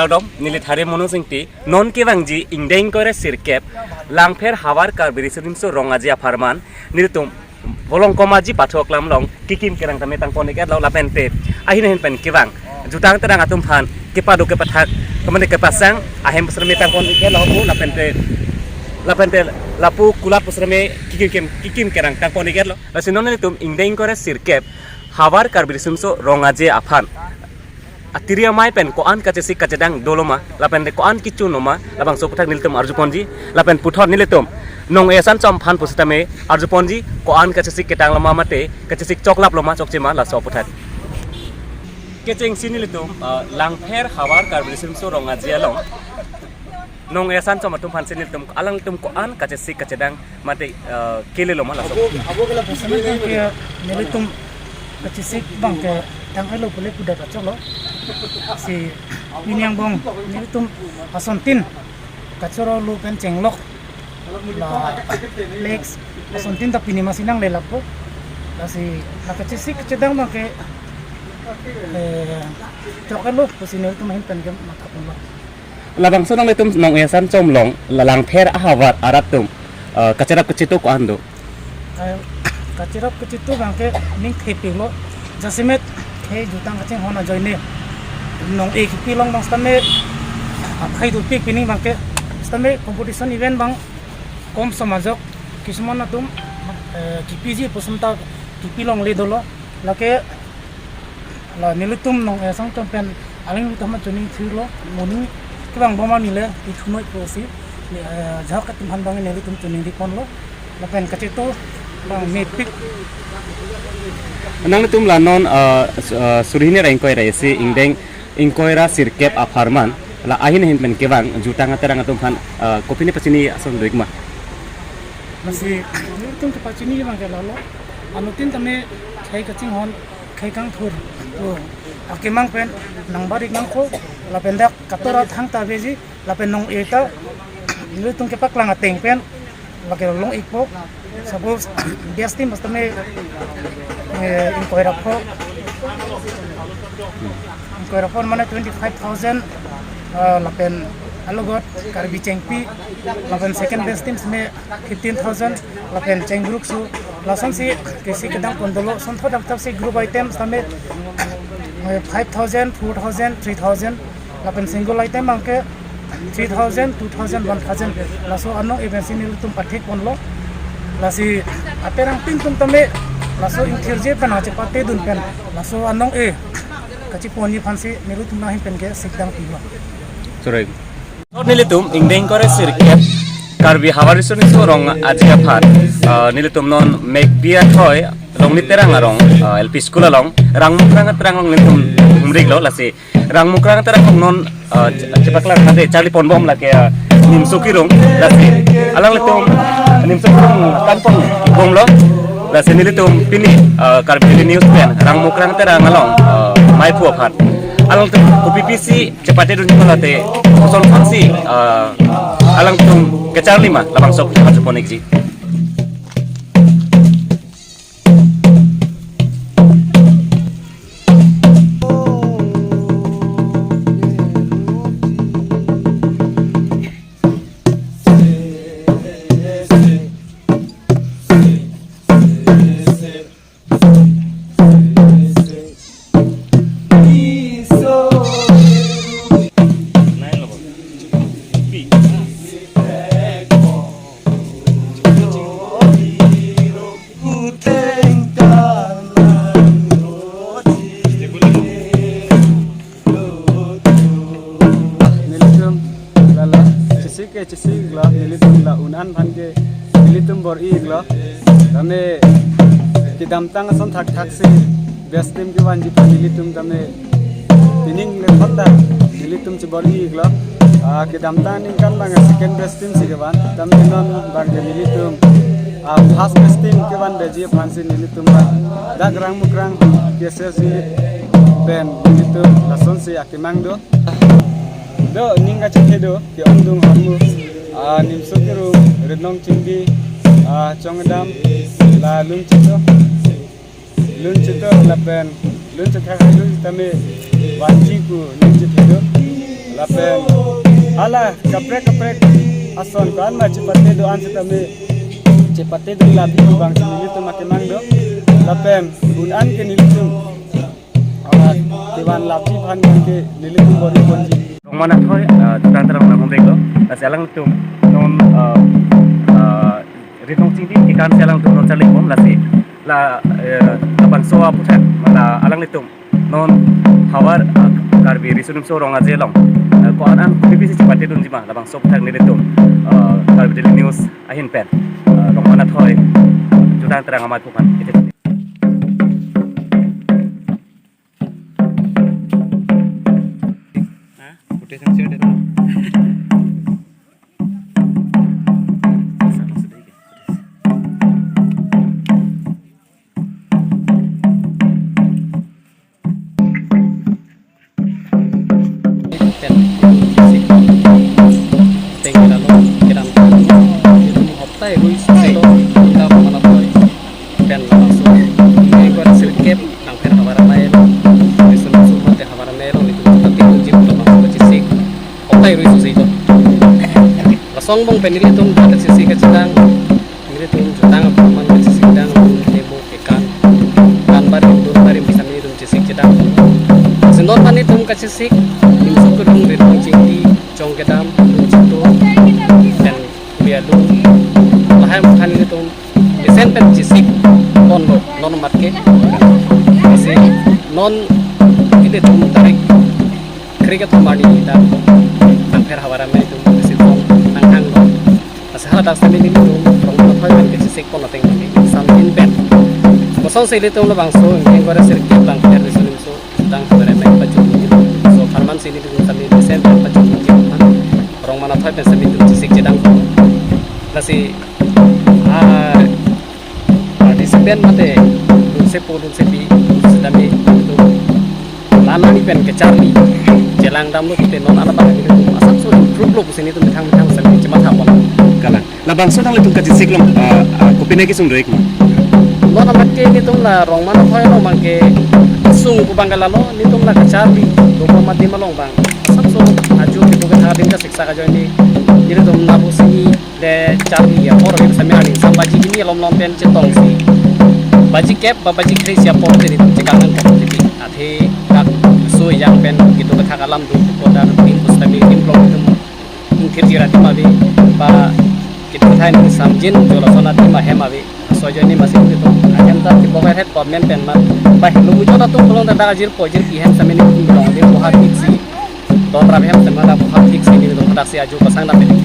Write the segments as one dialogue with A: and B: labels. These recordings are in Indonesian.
A: taldom nili thare mono singti non kebangji ingdeng kore sirkep langpher hawar karbiri surimso rongaji aparman nilitum bolong komaji pathok lamlong kikim kerang tame tang poniket law lapente ahin hen pen kebang jutang terang atum phan kepado kepathak kemane kepasang ahem pesreme tang poniket law lapente lapu kulap pesreme kikim kerang tang poniket law lasinon nilitum ingdeng kore sirkep hawar karbiri surimso rongaji aphan Atiria mai pen koan kacesik kacedang doloma lapen de koan kicu noma labang soputak nilitum arjuponji lapen puthor nilitum nong esan chom phan pusitame arjuponji koan kacesik ketang lama mate kacesik choklap loma chokchema la soputak keceng sinilitum langpher hawar karbirisim so ronga jialong nong esan chom atum phan sinilitum alang litum koan kacesik kacedang mate kele loma la soputak
B: abo kala pusame ke nilitum kacesik bang ke tang elo boleh kuda kacok lo si minyang bong ini tuh asontin kacoro lu kan cenglok la lex asontin tapi ni masih nang lelap po la si la kacesik kecedang bang ke cokal lo posisi itu main pen game mata pun lo
A: labang sonong litum nong esan chom long lalang pher ahawat aratum kacera kecitu ko ando
B: kacera kecitu bang ke ning kepi lo jasimet hey jutang kaceng hona joine nong ek pilong bang stame akai tu pik pining bang ke stame competition event bang kom samajok kisman atum kipiji pusumta kipilong le dolo lake la nilutum nong esang champion aling utama joining thilo moni kebang boma nile itunoi prosi jahak atum han bang nilutum joining di kon lo lapen kaceto bang mepik
A: nang tum lanon surhine raingkoi raisi ingdeng ingkoira sirkep aparman la ahin hin pen kebang jutang terang atum phan kopini pasini ason doigma
B: masih tum kepacini bang ke lalo anutin tame khai kacing hon khai kang thur to akemang pen nang barik nang ko la pendak katora thang ta beji la pen nong eta lu tum kepak lang ateng pen la ke long ikpo suppose bias tim bastame inkoira ko Korapon mana 25,000 lapen alogot karbi cengpi lapen second best team sme 15,000 lapen ceng group su lasan si kesi kedang kondolo sonto daftar si group item sme 5,000 4,000 3,000 lapen single item angke 3,000 2,000 1,000 laso ano event sini lutum pathik ponlo lasi aterang tim tum tame laso inkhirje pen ache pate dun pen laso anong kaci poni fansi nilutum nahin pen ke sikdang piwa
A: sorry nilitum ingdeng kore sirkep karbi hawarisoni sorong ajia phat nilitum non mekbia thoi long literang arong lp school along rangmukrang terang nilitum umrig lo lasi rangmukrang terang non cepaklar kate charli ponbom la ke nimsukirung lasi alang litum nimsukirung tanpong bom lo lasi nilitum pini karbi news pen rangmukrang terang along mai pu phat alang tu UPPC cepatnya dunia kolate kosong fansi alang tu kecar lima labang sok hardroponik ji
C: cesik lah nilitum la unan pan ke nilitum bor ik lah tame kidam tang son thak thak se bestim ke wanji pan nilitum tame pining le phota nilitum che bor ik lah kidam tang ning kan bang second bestim se ke wan tame non bang ke nilitum first bestim ke wan beji pan se nilitum ba dak rang mukrang ke se pen nilitum la son se akimang do do ninga chethe do ke ongdung hamu nimsukiru renong chingdi chongdam la lunchito la pen lunch kha kha tame wanji ku lunch thedo lapen hala kaprek ason kan ma cepate doan setame cepate do labi bang sini tu makin mangdo lapen bulan ke nilitum awat tiwan labi ban ke nilitum bodi bonji
A: Mana thoi tudang terang na homrek lo selang tum non ritong cingti ikan selang tum non charlik bom lasi la bang soa putat mala alang litum non hawar karbi risunum so ronga jelong ko anan BBC cipate dun jima la bang so putat ni litum karbi daily news ahin pen rong mana thoi tudang terang amat pukan itu
D: song bong penili tum ada sisi kecedang ini tum cedang man sisi kecedang lemu ikan kan barim bisa ini tum sisi kecedang sendor pani tum kecisi tim sukur tum ridung cingdi cong kedam situ dan biadu lahai makan ini tum desen pen sisi non market sisi non ini tum tarik kriket tum bani dan angker hawaram itu ada sambil ini tuh orang thoi ben kesik pon ateng ini sambil ben kosong sih itu lo bangso yang gua rasa sedikit bang per resolusi so sedang berada di pajak so farman sini tuh sambil desen pajak orang mana thoi ben sambil tuh kesik jedang nasi di sepen mate dun sepi sedami itu lana ni ben ke Charlie jelang damu kita non ada bang itu asal so improve lo sini tuh metang sambil cemat hapon kalang la bang so dang litung ka jisik lom ko pine ki sung doik mo lo na makke ni tum la rong mana phoi lo mangke sung ku bangala lo ni tum la kacari do mo mati malong bang sab so aju ki to ka din ka siksa ka joini ni tum na bu sini le charli ya por bi sami ani sambaji ni lom pen cetong si baji kep baji kri sia por te ni cikangan ka ti athe kak so yang pen gitu ka kalam du ko dar tin pustami tim blog tum ingkir jirati mabi ba kita thay ni samjin jola sonati ma hemawi sojoni masih itu ajan ta ki bokai het comment pen man ba helu mu jota tum kolong ta jir pojir ki hen samini tum kolong dir bohat fiksi don rab hem samana bohat fiksi ni tum dak si aju pasang na peni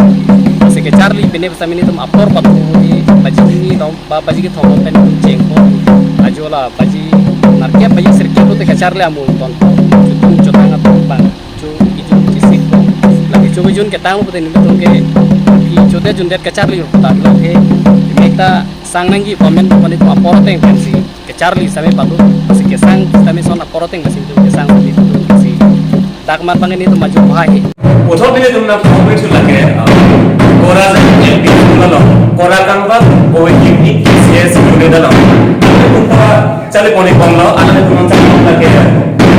D: se ke Charlie pene samini tum apor patu ni baji ni dom ba baji ki thom pen tum cheng ko ajola baji narke baji sirke to te ke Charlie amu ton tum jotang tum bang chu iju jisik ko lagi chu jun ke tang pute ni tum ke jodoh jundet ke Charlie ruputan lagi kita sang nanggi komen itu aporteng pensi ke Charlie sampai patu masih ke sang sampai son aporteng masih itu ke sang itu masih tak matang ini itu maju bahaya
A: Uthor bile tumna comment lage kora yang di lo kora kan ba o kimi cs unit lo tumpa chale pone komlo alane tum chale lage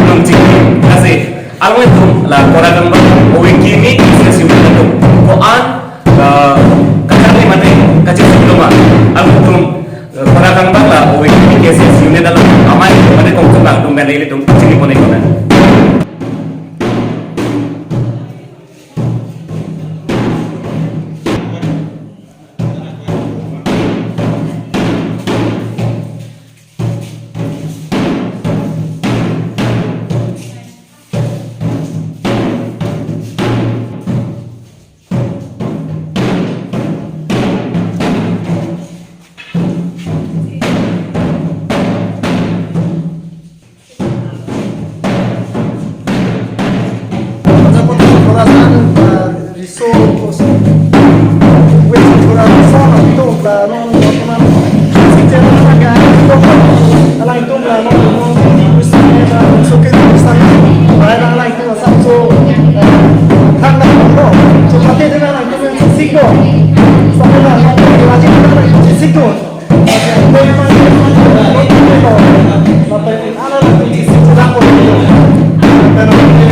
A: tum chiki ase alwe tum la kora kan ba o kimi cs unit lo ko an kacang mate kacang sebelumnya aku tuh peragam bangla owe KCS unit dalam amai mate kong tunggang tuh mele itu sini pun ikut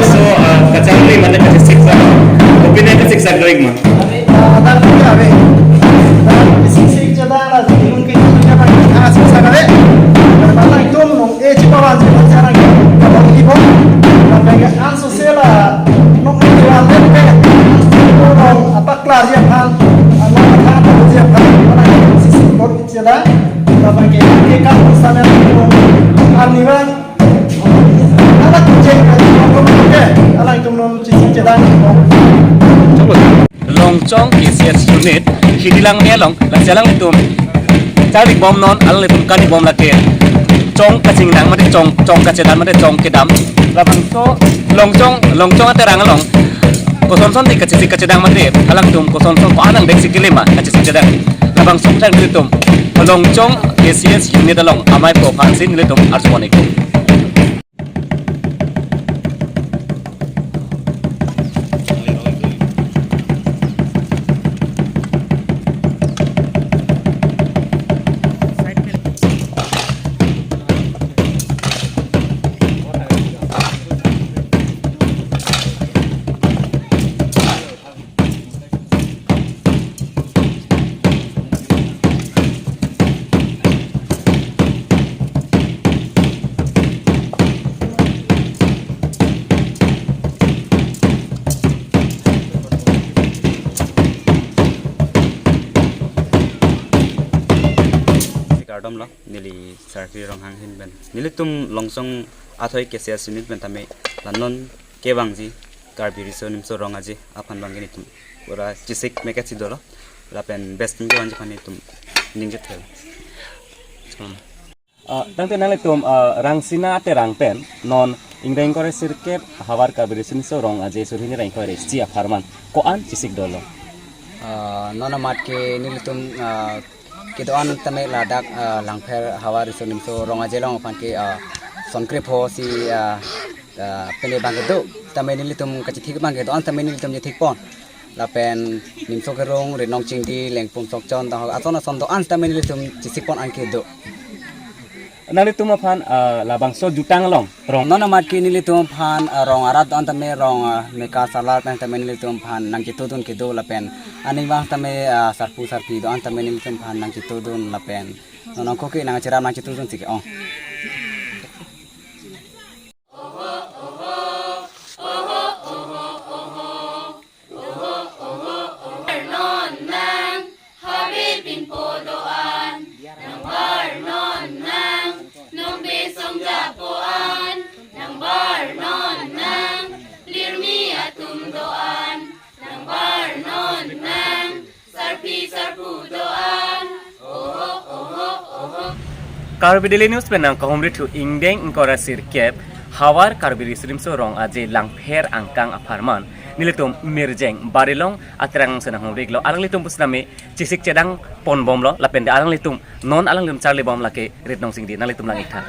A: So, kacang ini mana kacang
E: seda dapat kita sana itu aniwan anak kucing anak itu non cici cedan
A: Longchong KCS unit hidilang melong langsalang itu cari bom non alang itu kani bom lake cong kacing nang mate cong kacedan mate cong kedam labang so longchong ate rangalong kosonson di kacedang mate halang tum kosonson ko anang dek sikilema kacedang labang so tang tum longchong KCS unit along amai ko fansin litum arsumoniko
F: dom lo nili sarki rong hang hin ben nili tum longsong athoi KCS unit ben tame lanon kebangji karbiri so nimso rong aji apan bangini tum ora chisik mekati dolo lapen besting ke banji pani tum ningje thel
A: tang te nang tum rangsina ate rangpen non ingdeng kore sirkep hawar karbiri so rong aje surhini rang kore cia farman ko an chisik dolo
D: nona mat ke nilitum kita an tame ladak langper hawar sunim so ronga jelong pan ke sonkre pho si pele bang do tame nilitum kachi bang ke do an tame nilitum je thik pon la pen nim so ke rong re nong ching di leng pum sok chon da atona son do an tame nilitum chi sik pon an ke do
A: nang tum aphan labang so jutang long rong
D: nona mat ke nilitum phan rong arat an tame rong meka salar pen tame nilitum phan nang kitudun ke do la pen ani bang tame sarpi do an tame nilitum phan nang kitudun la pen nona ko ke nang chira nang kitudun sik oh
A: Karbideli news penang kahumri tu ingdeng ingkora sirkep hawar karbiri srim so rong aje langpher angkang aparman nilitum mirjeng barilong atrang senang humriglo alang litum pusname cisik cedang pon bom lo lapende alang litum non alang lim charlie bom lake ritnong singdi nalitum lang ikha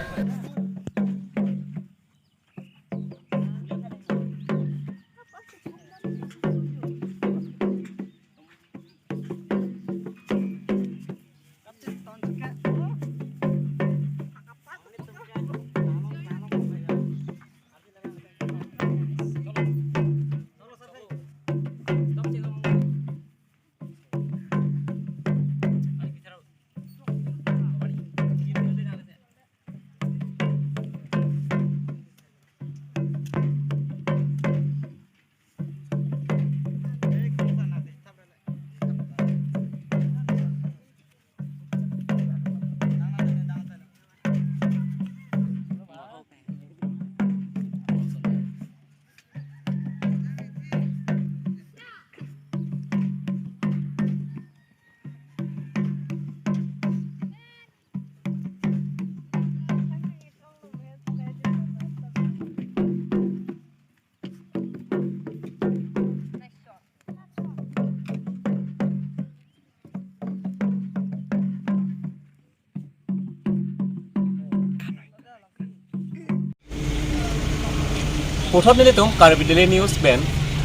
A: Pothot nilitum Karbideli news ben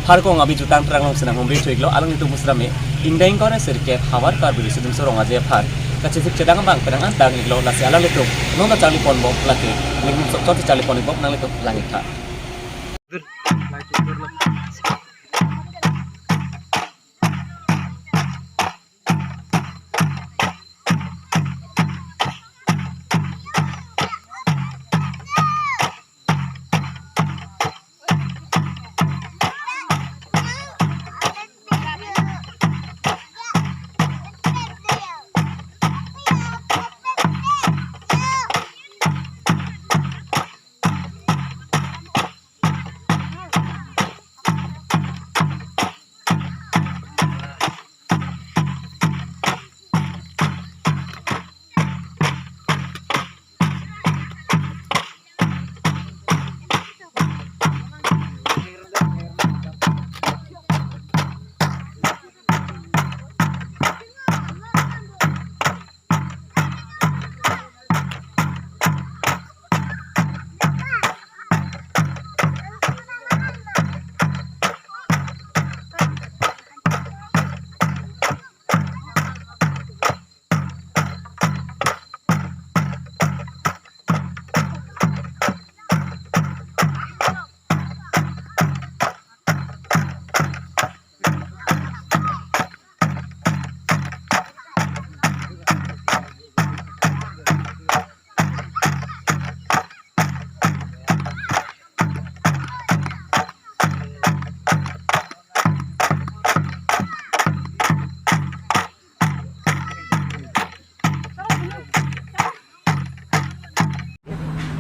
A: harkong abi jutang terang senang humri cuiglo alang itu musrame ingdeng kore sirke hawar karbiri sudum sorong aje phar kacifik cedang bang penangan tang iglo lasi alang litum nong cali pon bom laki lingum sok cali pon bom nang litum langit ha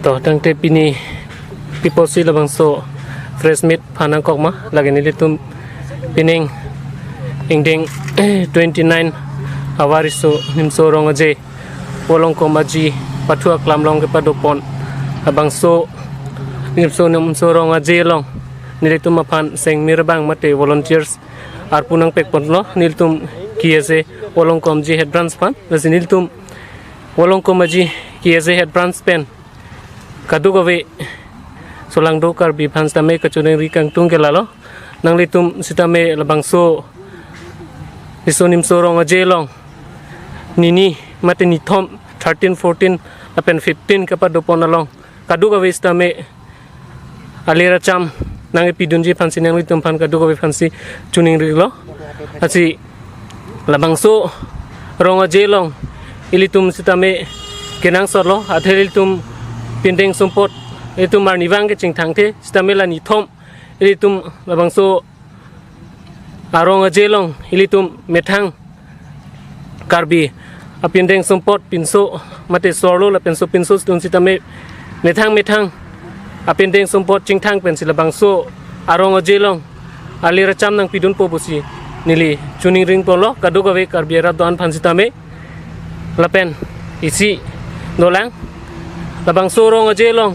G: to tang te pini people si labang so fresh meat phanang kok ma lagi ni litum pining ingding 29 awari so nimso rong aje polong ko maji pathua klam long ke padopon abang so nimso rong aje long nilitum aphan seng mirbang mate volunteers ar punang pek ponlo nilitum kiese polong kom ji head branch pan nilitum polong ko maji kiese head branch pen kadu gawe solang do kar bi phans tame kachuneng rikang tung ke lalo nang litum sitame labang so isonim sorong aje long nini mate ni thom 13 14 apen 15 kapa dopon along kadu gawe sitame alera cham nang pidunji phansi nang litum phan kadu gawe phansi chuning riglo achi labang so rong aje long ilitum sitame kenang sorlo athelitum pindeng sumpot itu marniwang ke cingthang the stamela ni thom ilitum labang so arong ajelong ilitum methang karbi apindeng sumpot pinso mate sorlo la penso pinso stun sitame methang apindeng sumpot cingthang pen silabang so arong ajelong alira cham nang pidun po busi nili chuning ring polo kadugawe karbi radon phansitame lapen isi nolang labang sorong ajelong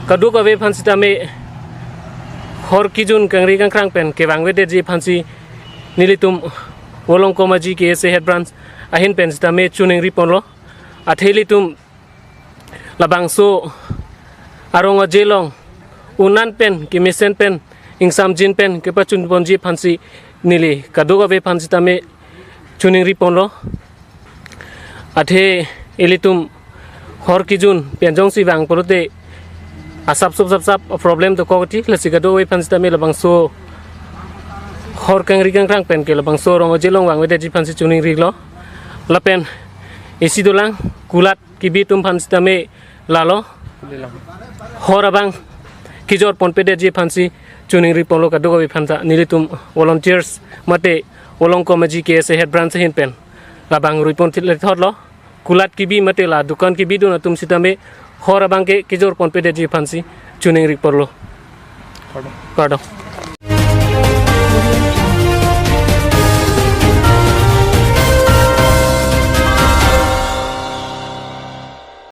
G: kadu ka we phansi tame hor kijun kangri kangkrang pen ke bangwe de ji phansi nilitum wolong komaji ke se head branch ahin pen tame chuning ripon lo athelitum labang so arong ajelong unan pen ke mesen pen ingsam jin pen ke pachun bonji phansi nili kadu ka we phansi tame chuning ripon lo athe elitum hor kijun penjong si bang porote asap sap problem to kokoti lasika do we phansi tame labang so hor kangri kangkrang pen ke labang so rong ajelong wang we de ji phansi chuning riglo lapen isi dolang kulat kibi tum phansi tame lalo hor abang kijor pon pe de ji phansi chuning ri polo ka do we phansa nilitum volunteers mate olong ko maji ke se head branch hin pen labang ruipon thil thotlo kulat kibi mate la dukan kibi do na tum sitame hor abang ke kijor pon pe de ji phansi chuning ri porlo pardon